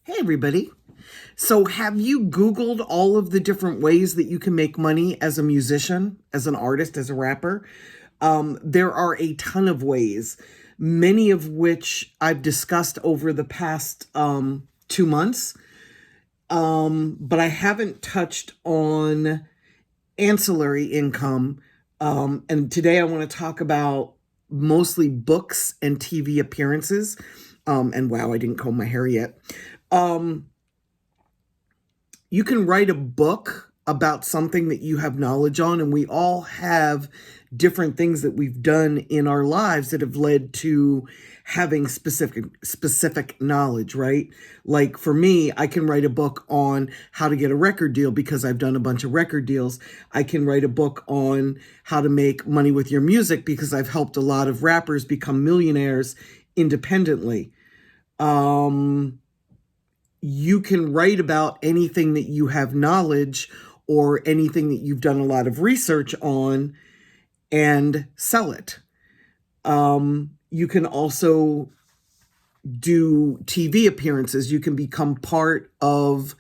Hey, everybody. So, have you Googled all of the different ways that you can make money as a musician, as an artist, as a rapper? There are a ton of ways, many of which I've discussed over the past 2 months. But I haven't touched on ancillary income. And today I want to talk about mostly books and TV appearances. And wow, I didn't comb my hair yet. Um, you can write a book about something that you have knowledge on, and we all have different things that we've done in our lives that have led to having specific knowledge, right? Like for me, I can write a book on how to get a record deal because I've done a bunch of record deals. I can write a book on how to make money with your music because I've helped a lot of rappers become millionaires independently. You can write about anything that you have knowledge or anything that you've done a lot of research on and sell it. You can also do TV appearances. You can become part of,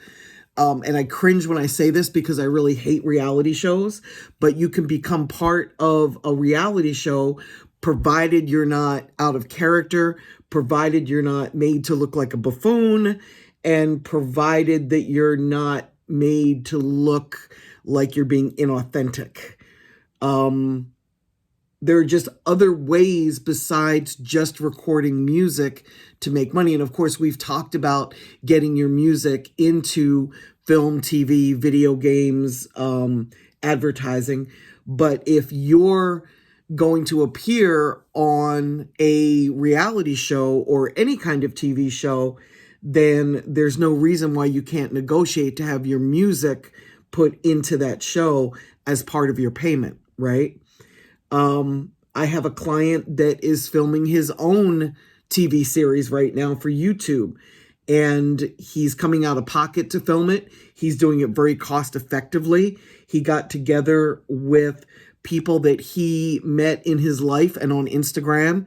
and I cringe when I say this because I really hate reality shows, but you can become part of a reality show provided you're not out of character, provided you're not made to look like a buffoon, and provided that you're not made to look like you're being inauthentic. There are just other ways besides just recording music to make money. And of course, we've talked about getting your music into film, TV, video games, advertising. But if you're going to appear on a reality show or any kind of TV show, then there's no reason why you can't negotiate to have your music put into that show as part of your payment, right? I have a client that is filming his own TV series right now for YouTube, and he's coming out of pocket to film it. He's doing it very cost effectively. He got together with people that he met in his life and on Instagram.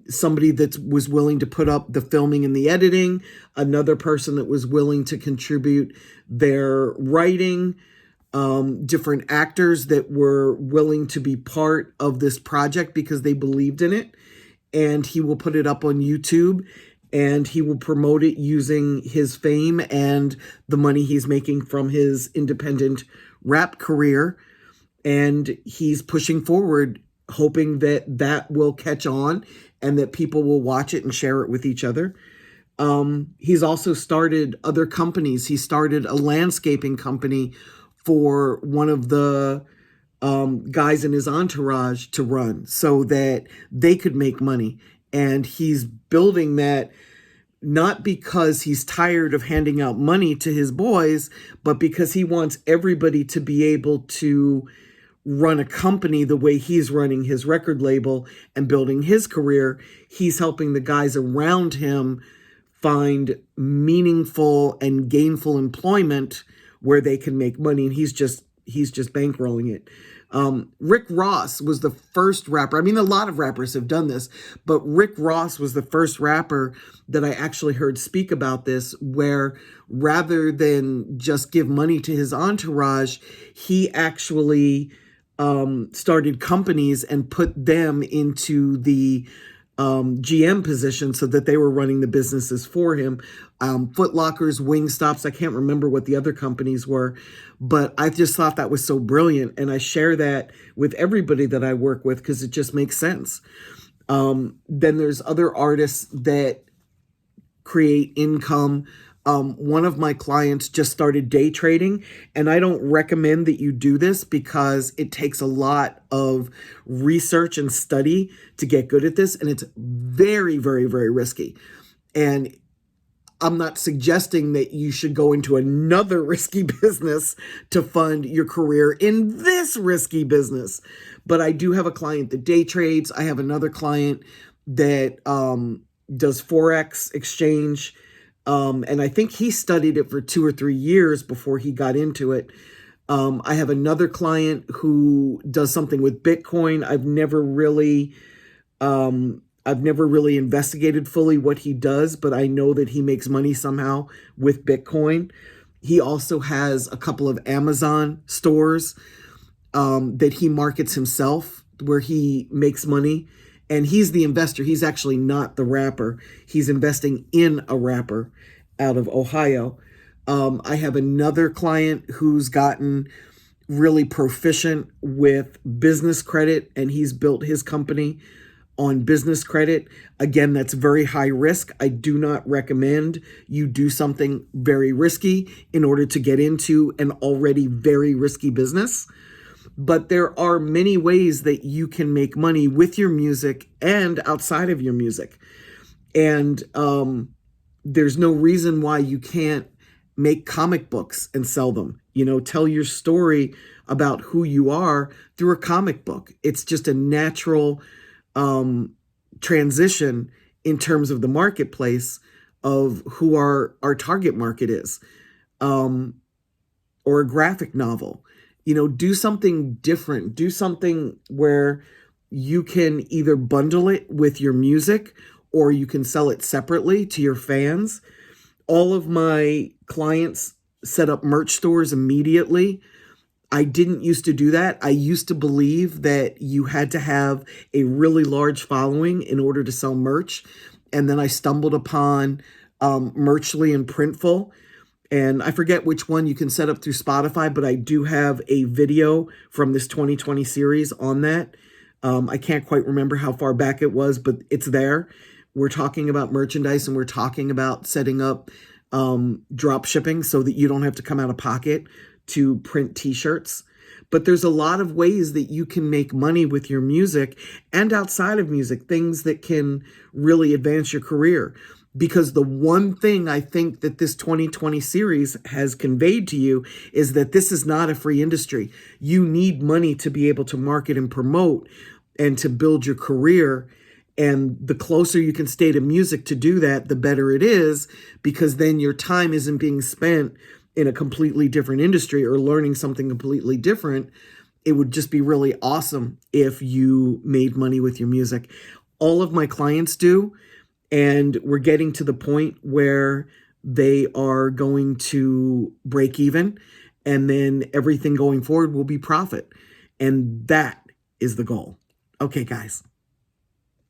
Somebody that was willing to put up the filming and the editing, another person that was willing to contribute their writing, different actors that were willing to be part of this project because they believed in it. And he will put it up on YouTube and he will promote it using his fame and the money he's making from his independent rap career. And he's pushing forward, hoping that that will catch on and that people will watch it and share it with each other. He's also started other companies. He started a landscaping company for one of the guys in his entourage to run so that they could make money. And he's building that not because he's tired of handing out money to his boys, but because he wants everybody to be able to run a company the way he's running his record label and building his career. He's helping the guys around him find meaningful and gainful employment where they can make money, and he's just bankrolling it. Rick Ross was the first rapper. I mean, a lot of rappers have done this, but Rick Ross was the first rapper that I actually heard speak about this, where rather than just give money to his entourage, he actually started companies and put them into the GM position so that they were running the businesses for him. Foot Lockers, Wingstops, I can't remember what the other companies were, but I just thought that was so brilliant. And I share that with everybody that I work with because it just makes sense. Then there's other artists that create income. One of my clients just started day trading, and I don't recommend that you do this because it takes a lot of research and study to get good at this, and it's very, very, very risky. And I'm not suggesting that you should go into another risky business to fund your career in this risky business. But I do have a client that day trades. I have another client that does Forex exchange. And I think he studied it for 2 or 3 years before he got into it. I have another client who does something with Bitcoin. I've never really I've never really investigated fully what he does, but I know that he makes money somehow with Bitcoin. He also has a couple of Amazon stores that he markets himself, where he makes money. And he's the investor. He's actually not the rapper. He's investing in a rapper out of Ohio. I have another client who's gotten really proficient with business credit, and he's built his company on business credit. Again, that's very high risk. I do not recommend you do something very risky in order to get into an already very risky business. But there are many ways that you can make money with your music and outside of your music. And there's no reason why you can't make comic books and sell them. Tell your story about who you are through a comic book. It's just a natural transition in terms of the marketplace of who our target market is, or a graphic novel. Do something different. Do something where you can either bundle it with your music or you can sell it separately to your fans. All of my clients set up merch stores immediately. I didn't used to do that. I used to believe that you had to have a really large following in order to sell merch. And then I stumbled upon Merchly and Printful. And I forget which one you can set up through Spotify, but I do have a video from this 2020 series on that. I can't quite remember how far back it was, but it's there. We're talking about merchandise and we're talking about setting up drop shipping so that you don't have to come out of pocket to print t-shirts. But there's a lot of ways that you can make money with your music and outside of music, things that can really advance your career. Because the one thing I think that this 2020 series has conveyed to you is that this is not a free industry. You need money to be able to market and promote and to build your career. And the closer you can stay to music to do that, the better it is, because then your time isn't being spent in a completely different industry or learning something completely different. It would just be really awesome if you made money with your music. All of my clients do. And we're getting to the point where they are going to break even, and then everything going forward will be profit. And that is the goal. Okay, guys.